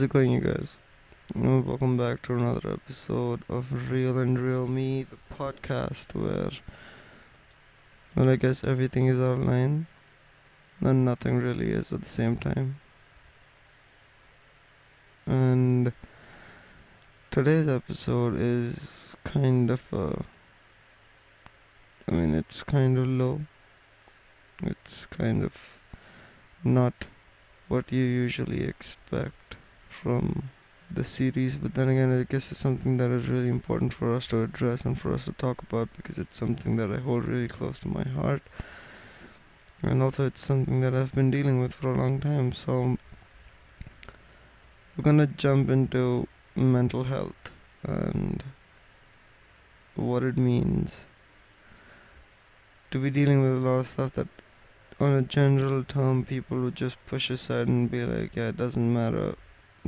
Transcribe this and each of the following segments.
it going, you guys? Welcome back to another episode of Reel.Unreal, me, the podcast where, I guess everything is outlined and nothing really is at the same time. And today's episode is it's kind of low. It's kind of not what you usually expect from the series, but then again, I guess it's something that is really important for us to address and for us to talk about because it's something that I hold really close to my heart, and also it's something that I've been dealing with for a long time. So we're gonna jump into mental health and what it means to be dealing with a lot of stuff that on a general term people would just push aside and be like, yeah, it doesn't matter,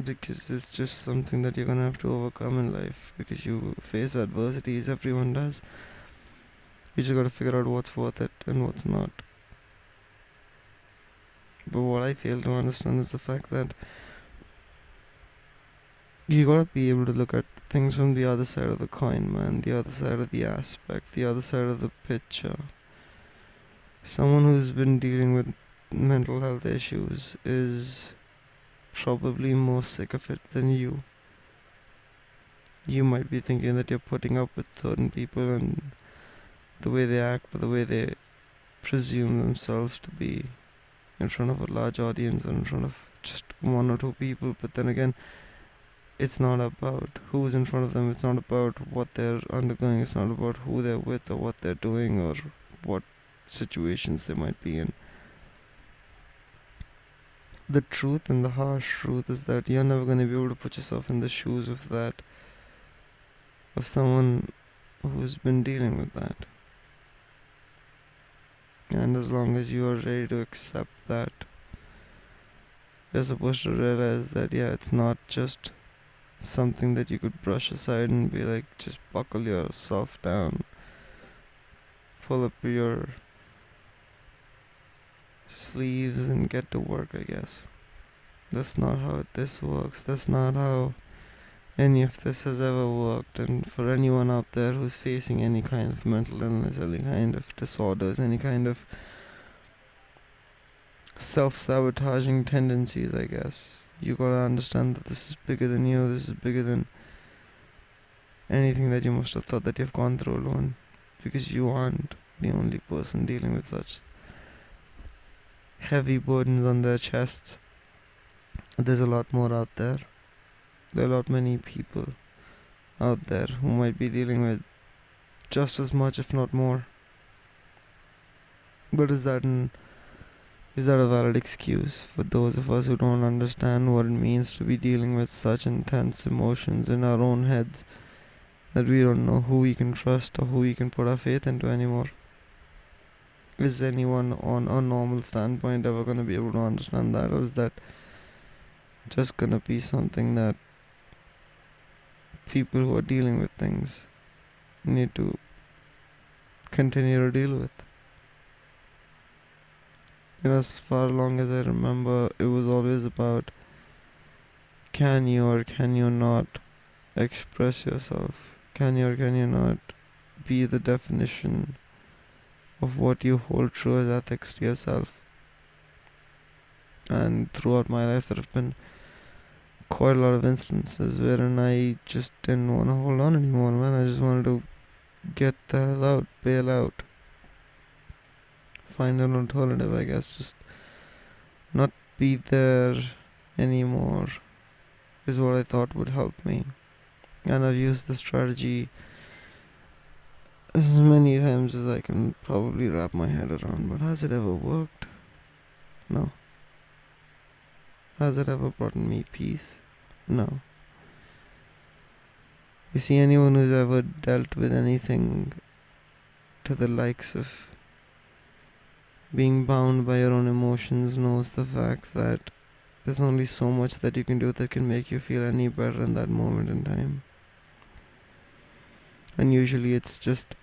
because it's just something that you're gonna have to overcome in life because you face adversities. Everyone does. You just gotta figure out what's worth it and what's not. But what I fail to understand is the fact that you gotta be able to look at things from the other side of the coin, man. The other side of the aspect, the other side of the picture. Someone who's been dealing with mental health issues is probably more sick of it than you. You might be thinking that you're putting up with certain people and the way they act or the way they presume themselves to be in front of a large audience or in front of just one or two people. But then again, it's not about who's in front of them. It's not about what they're undergoing. It's not about who they're with or what they're doing or what situations they might be in. The truth and the harsh truth is that you're never going to be able to put yourself in the shoes of someone who's been dealing with that. And as long as you are ready to accept that, you're supposed to realize that, yeah, it's not just something that you could brush aside and be like, just buckle yourself down, pull up your sleeves and get to work, I guess. That's not how this works. That's not how any of this has ever worked. And for anyone out there who's facing any kind of mental illness, any kind of disorders, any kind of self-sabotaging tendencies, I guess, you gotta understand that this is bigger than you. This is bigger than anything that you must have thought that you've gone through alone, because you aren't the only person dealing with such heavy burdens on their chests. There's a lot more out there. There are a lot many people out there who might be dealing with just as much, if not more. But is that a valid excuse for those of us who don't understand what it means to be dealing with such intense emotions in our own heads that we don't know who we can trust or who we can put our faith into anymore? Is anyone on a normal standpoint ever going to be able to understand that, or is that just going to be something that people who are dealing with things need to continue to deal with? As far long as I remember, it was always about, can you or can you not express yourself? Can you or can you not be the definition of what you hold true as ethics to yourself? And throughout my life, there have been quite a lot of instances wherein I just didn't want to hold on anymore, man. I just wanted to get the hell out, bail out, find an alternative, I guess. Just not be there anymore is what I thought would help me. And I've used the strategy as many times as I can probably wrap my head around, but has it ever worked? No. Has it ever brought me peace? No. You see, anyone who's ever dealt with anything to the likes of being bound by your own emotions knows the fact that there's only so much that you can do that can make you feel any better in that moment in time. And usually it's just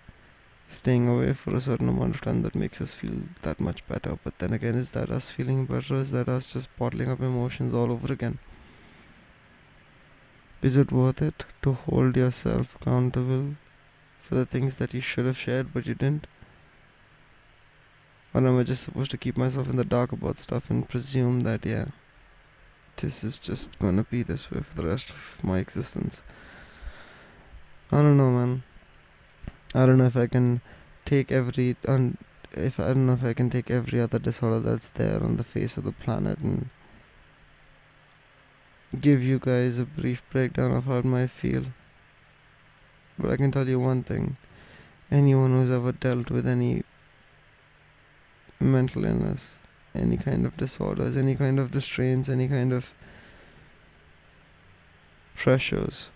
staying away for a certain amount of time that makes us feel that much better. But then again, is that us feeling better? Is that us just bottling up emotions all over again? Is it worth it to hold yourself accountable for the things that you should have shared but you didn't? Or am I just supposed to keep myself in the dark about stuff and presume that, yeah, this is just gonna be this way for the rest of my existence? I don't know, man. I don't know if I can take every if I don't know if I can take every other disorder that's there on the face of the planet and give you guys a brief breakdown of how it might feel. But I can tell you one thing. Anyone who's ever dealt with any mental illness, any kind of disorders, any kind of distraints, any kind of pressures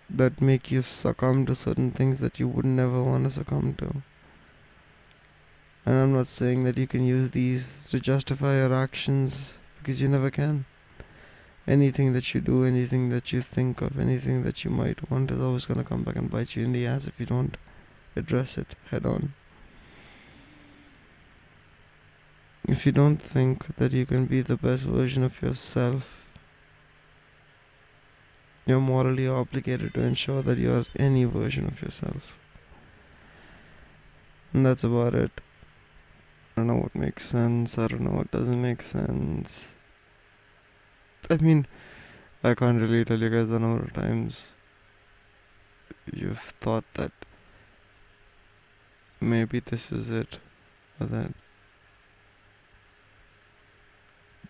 that make you succumb to certain things that you would never want to succumb to. And I'm not saying that you can use these to justify your actions, because you never can. Anything that you do, anything that you think of, anything that you might want is always going to come back and bite you in the ass if you don't address it head on. If you don't think that you can be the best version of yourself, you're morally obligated to ensure that you are any version of yourself. And that's about it. I don't know what makes sense, I don't know what doesn't make sense. I mean, I can't really tell you guys the number of times you've thought that maybe this was it, or that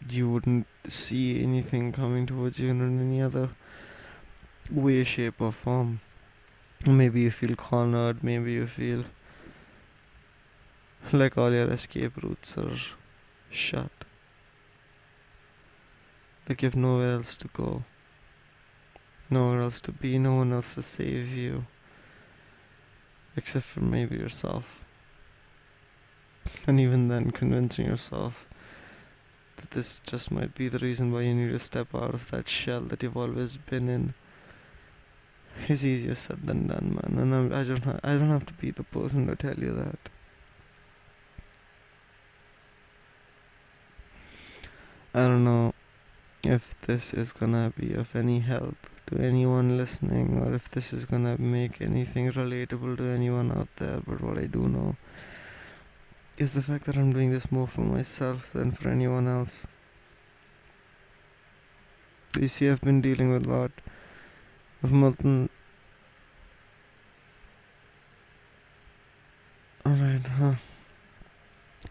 you wouldn't see anything coming towards you in any other way, shape or form. Maybe you feel cornered, maybe you feel like all your escape routes are shut. Like you have nowhere else to go, nowhere else to be, no one else to save you, except for maybe yourself. And even then, convincing yourself that this just might be the reason why you need to step out of that shell that you've always been in is easier said than done, man. And I don't have to be the person to tell you that. I don't know if this is gonna be of any help to anyone listening, or if this is gonna make anything relatable to anyone out there, but what I do know is the fact that I'm doing this more for myself than for anyone else. You see, I've been dealing with a lot of Milton. Alright,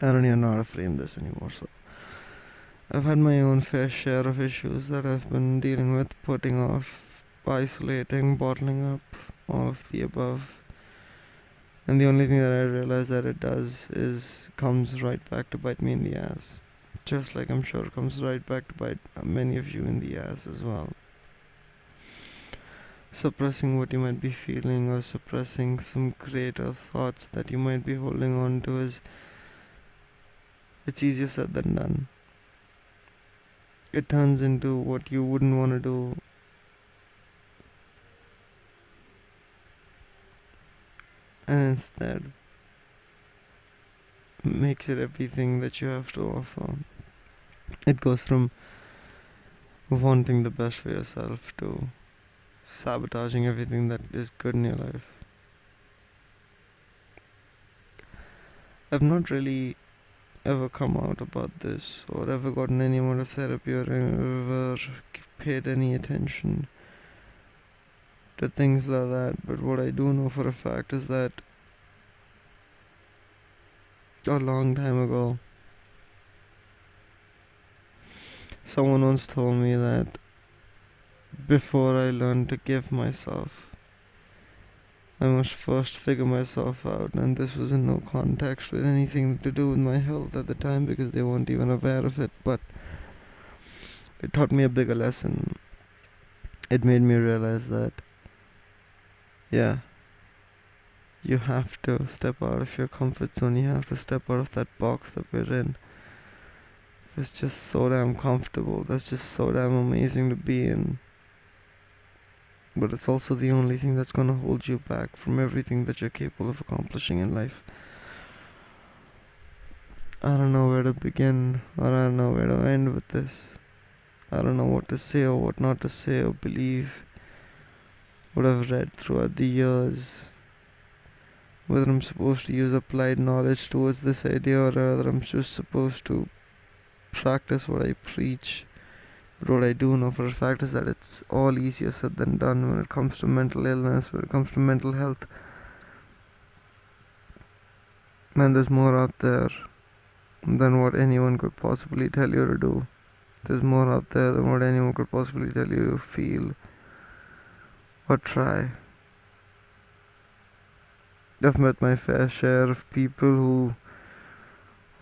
I don't even know how to frame this anymore, so I've had my own fair share of issues that I've been dealing with, putting off, isolating, bottling up, all of the above. And the only thing that I realize that it does is comes right back to bite me in the ass. Just like I'm sure it comes right back to bite many of you in the ass as well. Suppressing what you might be feeling, or suppressing some greater thoughts that you might be holding on to, it's easier said than done. It turns into what you wouldn't want to do. And instead makes it everything that you have to offer. It goes from wanting the best for yourself to sabotaging everything that is good in your life. I've not really ever come out about this, or ever gotten any amount of therapy, or ever paid any attention to things like that, but what I do know for a fact is that a long time ago, someone once told me that before I learn to give myself, I must first figure myself out, and this was in no context with anything to do with my health at the time, because they weren't even aware of it, but it taught me a bigger lesson. It made me realize that, yeah, you have to step out of your comfort zone, you have to step out of that box that we're in. That's just so damn comfortable, that's just so damn amazing to be in. But it's also the only thing that's gonna hold you back from everything that you're capable of accomplishing in life. I don't know where to begin, or I don't know where to end with this. I don't know what to say or what not to say or believe, what I've read throughout the years, whether I'm supposed to use applied knowledge towards this idea or whether I'm just supposed to practice what I preach. But what I do know for a fact is that it's all easier said than done when it comes to mental illness, when it comes to mental health. Man, there's more out there than what anyone could possibly tell you to do. There's more out there than what anyone could possibly tell you to feel or try. I've met my fair share of people who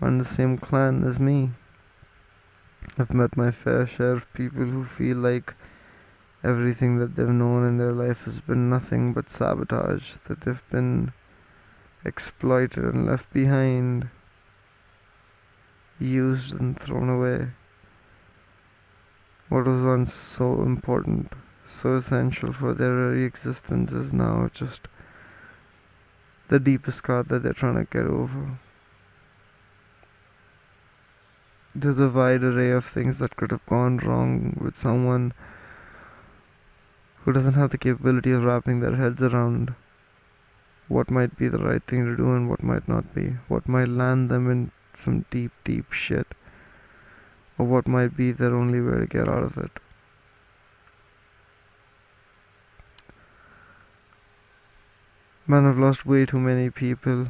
are in the same clan as me. I've met my fair share of people who feel like everything that they've known in their life has been nothing but sabotage, that they've been exploited and left behind, used and thrown away. What was once so important, so essential for their very existence is now just the deepest scar that they're trying to get over. There's a wide array of things that could have gone wrong with someone who doesn't have the capability of wrapping their heads around what might be the right thing to do and what might not be, what might land them in some deep, deep shit, or what might be their only way to get out of it. Man, I've lost way too many people.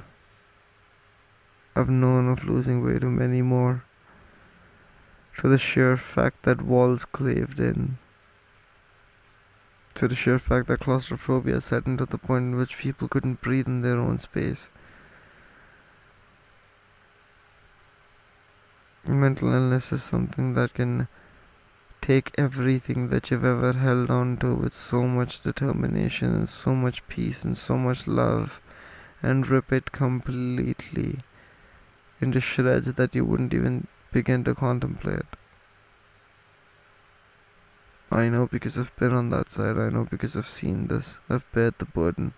I've known of losing way too many more. To the sheer fact that walls caved in. To the sheer fact that claustrophobia set into the point in which people couldn't breathe in their own space. Mental illness is something that can take everything that you've ever held on to with so much determination and so much peace and so much love and rip it completely into shreds that you wouldn't even begin to contemplate. I know because I've been on that side. I know because I've seen this. I've bared the burden.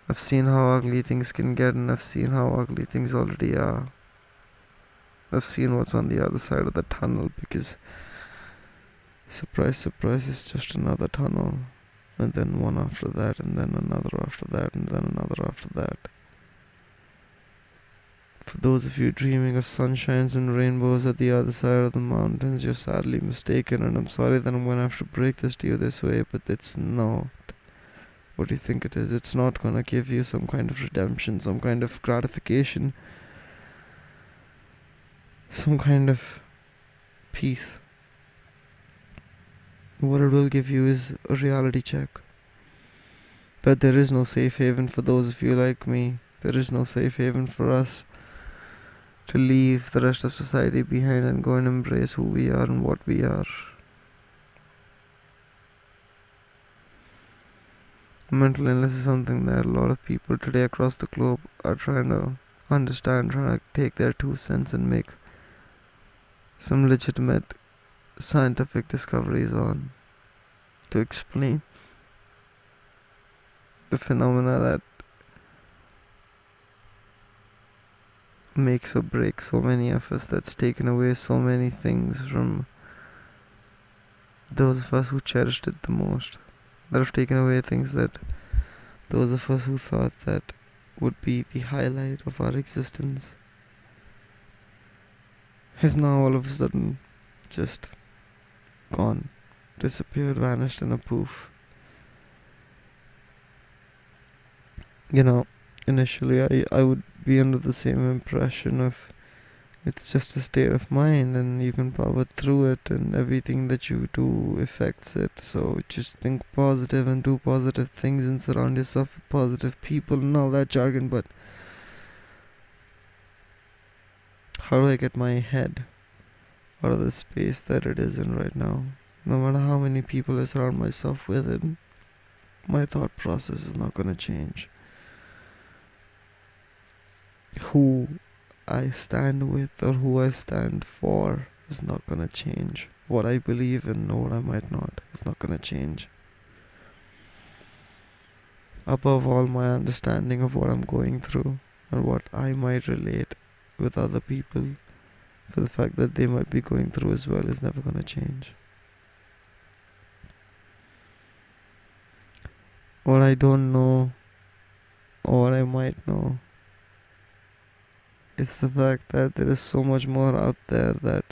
I've seen how ugly things can get, and I've seen how ugly things already are. I've seen what's on the other side of the tunnel, because surprise, surprise, it's just another tunnel. And then one after that, and then another after that, and then another after that. For those of you dreaming of sunshines and rainbows at the other side of the mountains, you're sadly mistaken, and I'm sorry that I'm gonna have to break this to you this way, but it's not what you think it is. It's not gonna give you some kind of redemption, some kind of gratification, some kind of peace. What it will give you is a reality check. But there is no safe haven for those of you like me. There is no safe haven for us to leave the rest of society behind and go and embrace who we are and what we are. Mental illness is something that a lot of people today across the globe are trying to understand, trying to take their 2 cents and make some legitimate scientific discoveries on, to explain the phenomena that makes or breaks so many of us, that's taken away so many things from those of us who cherished it the most, that have taken away things that those of us who thought that would be the highlight of our existence is now all of a sudden just gone, disappeared, vanished in a poof. You know, initially I would be under the same impression of it's just a state of mind and you can power through it and everything that you do affects it. So just think positive and do positive things and surround yourself with positive people and all that jargon. But how do I get my head out of the space that it is in right now? No matter how many people I surround myself with, and my thought process is not gonna change. Who I stand with or who I stand for is not gonna change. What I believe in or what I might not is not gonna change. Above all, my understanding of what I'm going through and what I might relate with other people for the fact that they might be going through as well is never gonna change. What I don't know, or what I might know, is the fact that there is so much more out there that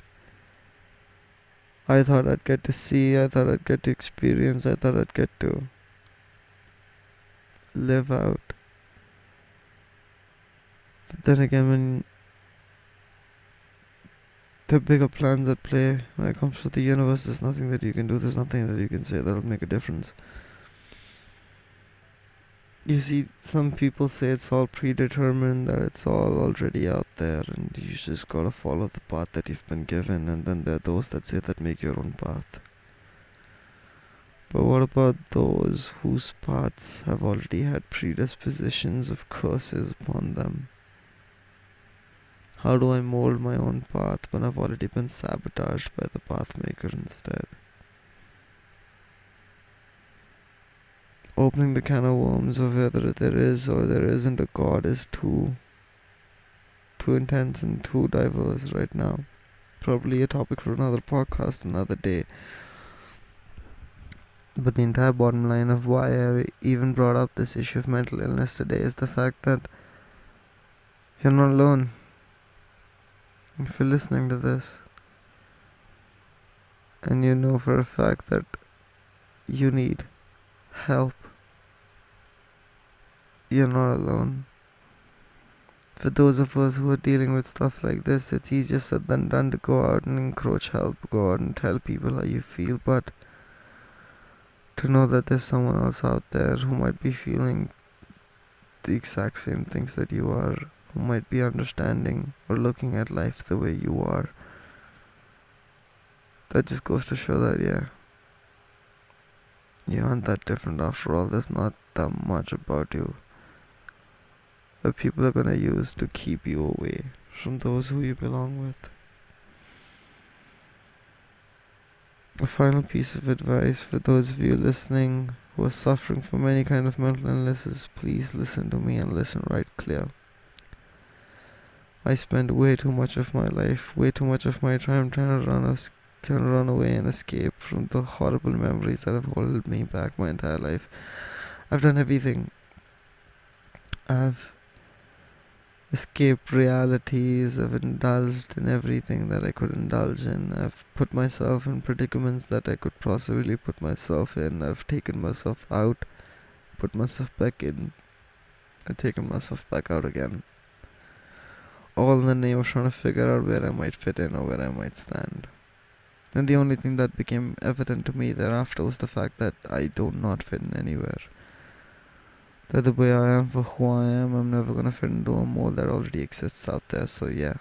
I thought I'd get to see, I thought I'd get to experience, I thought I'd get to live out. But then again, when the bigger plans at play, when it comes to the universe, there's nothing that you can do, there's nothing that you can say that'll make a difference. You see, some people say it's all predetermined, that it's all already out there, and you just gotta follow the path that you've been given, and then there are those that say that make your own path. But what about those whose paths have already had predispositions of curses upon them? How do I mold my own path when I've already been sabotaged by the pathmaker instead? Opening the can of worms of whether there is or there isn't a God is too intense and too diverse right now. Probably a topic for another podcast another day. But the entire bottom line of why I even brought up this issue of mental illness today is the fact that you're not alone. If you're listening to this and you know for a fact that you need help, you're not alone. For those of us who are dealing with stuff like this, it's easier said than done to go out and encroach help, go out and tell people how you feel, but to know that there's someone else out there who might be feeling the exact same things that you are, who might be understanding or looking at life the way you are, that just goes to show that, yeah, you aren't that different after all. There's not that much about you that people are gonna use to keep you away from those who you belong with. A final piece of advice for those of you listening who are suffering from any kind of mental illness is please listen to me and listen right clear. I spend way too much of my life, way too much of my time trying to run away and escape from the horrible memories that have held me back my entire life. I've done everything. I've escaped realities, I've indulged in everything that I could indulge in. I've put myself in predicaments that I could possibly put myself in. I've taken myself out, put myself back in, and taken myself back out again. All in the name of trying to figure out where I might fit in or where I might stand. And the only thing that became evident to me thereafter was the fact that I do not fit in anywhere. That the way I am for who I am, I'm never gonna fit into a mold that already exists out there, so yeah.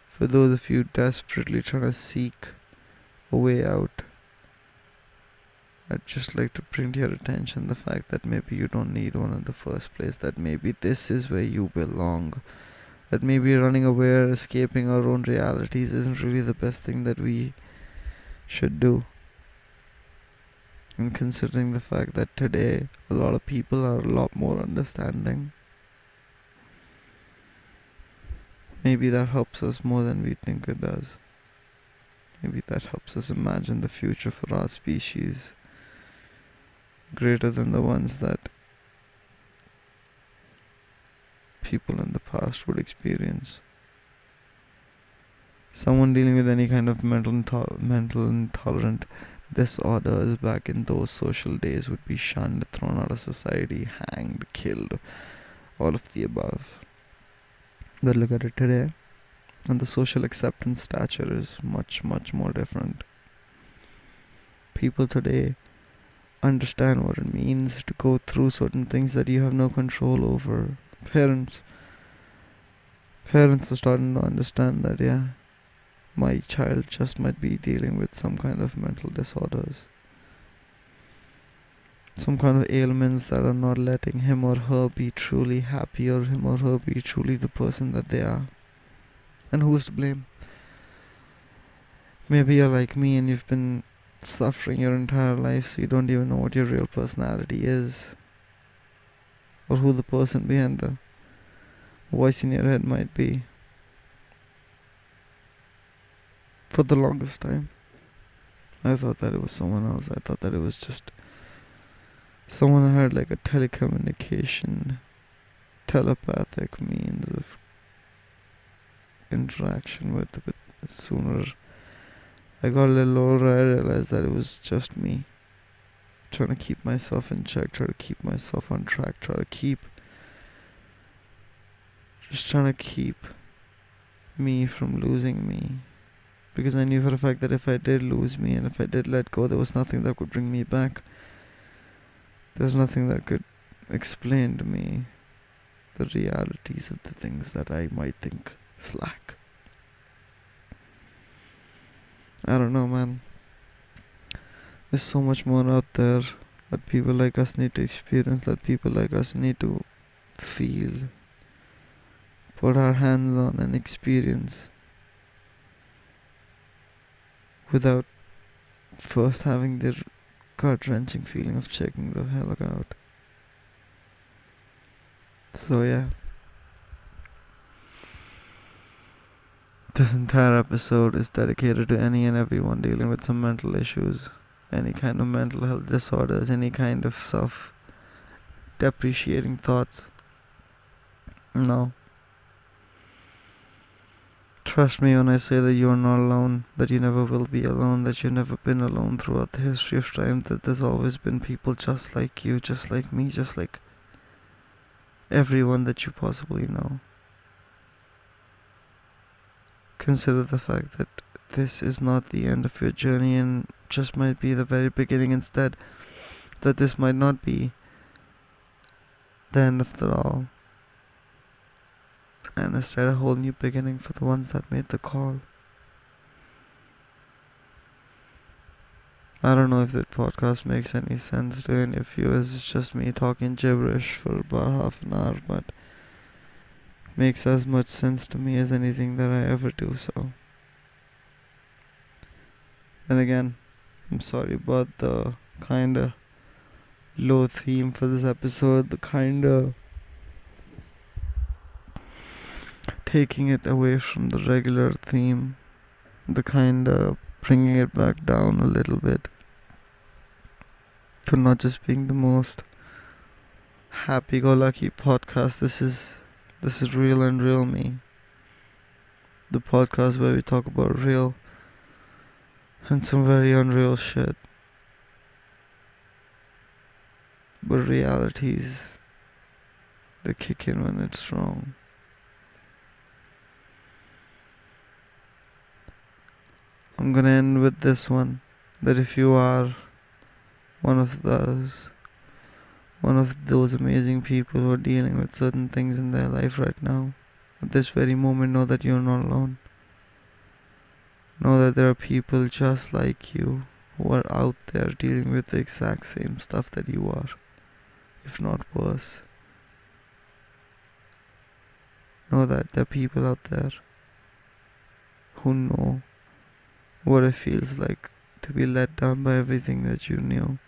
For those of you desperately trying to seek a way out, I'd just like to bring to your attention the fact that maybe you don't need one in the first place, that maybe this is where you belong, that maybe running away or escaping our own realities isn't really the best thing that we should do. And considering the fact that today a lot of people are a lot more understanding, maybe that helps us more than we think it does. Maybe that helps us imagine the future for our species greater than the ones that people in the past would experience. Someone dealing with any kind of mental intolerant disorders back in those social days would be shunned, thrown out of society, hanged, killed, all of the above. But look at it today, and the social acceptance stature is much, much more different. People today understand what it means to go through certain things that you have no control over. Parents are starting to understand that, yeah, my child just might be dealing with some kind of mental disorders, some kind of ailments that are not letting him or her be truly happy or him or her be truly the person that they are. And who's to blame? Maybe you're like me and you've been suffering your entire life, so you don't even know what your real personality is, or who the person behind the voice in your head might be. For the longest time, I thought that it was someone else. I thought that it was just someone I had like a telecommunication, telepathic means of interaction with. But sooner I got a little older, I realized that it was just me trying to keep myself in check, trying to keep myself on track, trying to keep me from losing me. Because I knew for a fact that if I did lose me and if I did let go, there was nothing that could bring me back. There's nothing that could explain to me the realities of the things that I might think slack. I don't know, man. There's so much more out there that people like us need to experience, that people like us need to feel, put our hands on and experience without first having their gut-wrenching feeling of checking the hell out. So yeah, this entire episode is dedicated to any and everyone dealing with some mental issues, any kind of mental health disorders, any kind of self-depreciating thoughts. No. Trust me when I say that you're not alone, that you never will be alone, that you've never been alone throughout the history of time, that there's always been people just like you, just like me, just like everyone that you possibly know. Consider the fact that this is not the end of your journey and just might be the very beginning instead. That this might not be the end of it all. And instead a whole new beginning for the ones that made the call. I don't know if that podcast makes any sense to any of you, as it's just me talking gibberish for about half an hour, but it makes as much sense to me as anything that I ever do, so. Then again, I'm sorry about the kinda low theme for this episode, the kinda taking it away from the regular theme, the kinda bringing it back down a little bit, for not just being the most happy-go-lucky podcast. This is Reel.Unreal me, the podcast where we talk about real and some very unreal shit, but realities, they kick in when it's wrong. I'm gonna end with this one, that if you are one of those amazing people who are dealing with certain things in their life right now, at this very moment, know that you're not alone. Know that there are people just like you who are out there dealing with the exact same stuff that you are, if not worse. Know that there are people out there who know what it feels like to be let down by everything that you knew.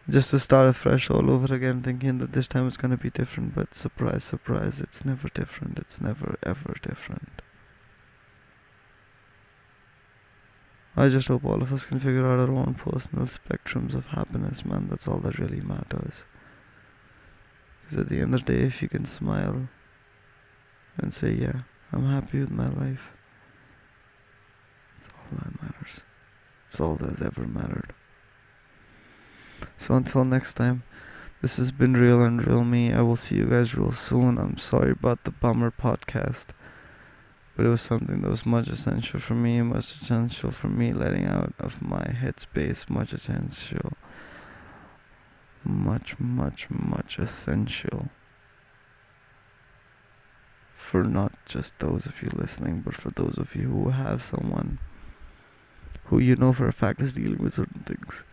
Just to start afresh all over again, thinking that this time it's gonna be different, but surprise, surprise, it's never different. It's never ever different. I just hope all of us can figure out our own personal spectrums of happiness, man. That's all that really matters. Because at the end of the day, if you can smile and say, yeah, I'm happy with my life, that's all that matters. It's all that's ever mattered. So until next time, this has been Reel.Unreal me. I will see you guys real soon. I'm sorry about the bummer podcast, but it was something that was much essential for me, letting out of my headspace, much essential, much essential for not just those of you listening, but for those of you who have someone who you know for a fact is dealing with certain things.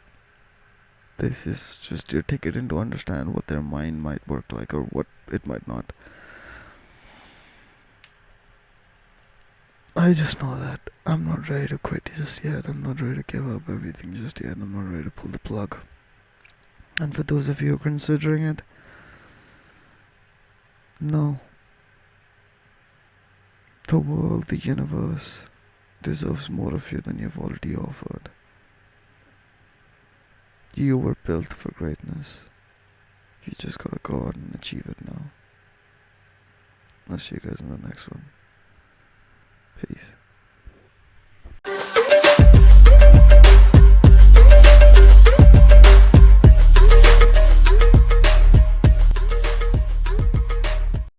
This is just your ticket in to understand what their mind might work like or what it might not. I just know that I'm not ready to quit just yet. I'm not ready to give up everything just yet. I'm not ready to pull the plug. And for those of you who are considering it, no. The world, the universe, deserves more of you than you've already offered. You were built for greatness. You just gotta go out and achieve it now. I'll see you guys in the next one. Peace.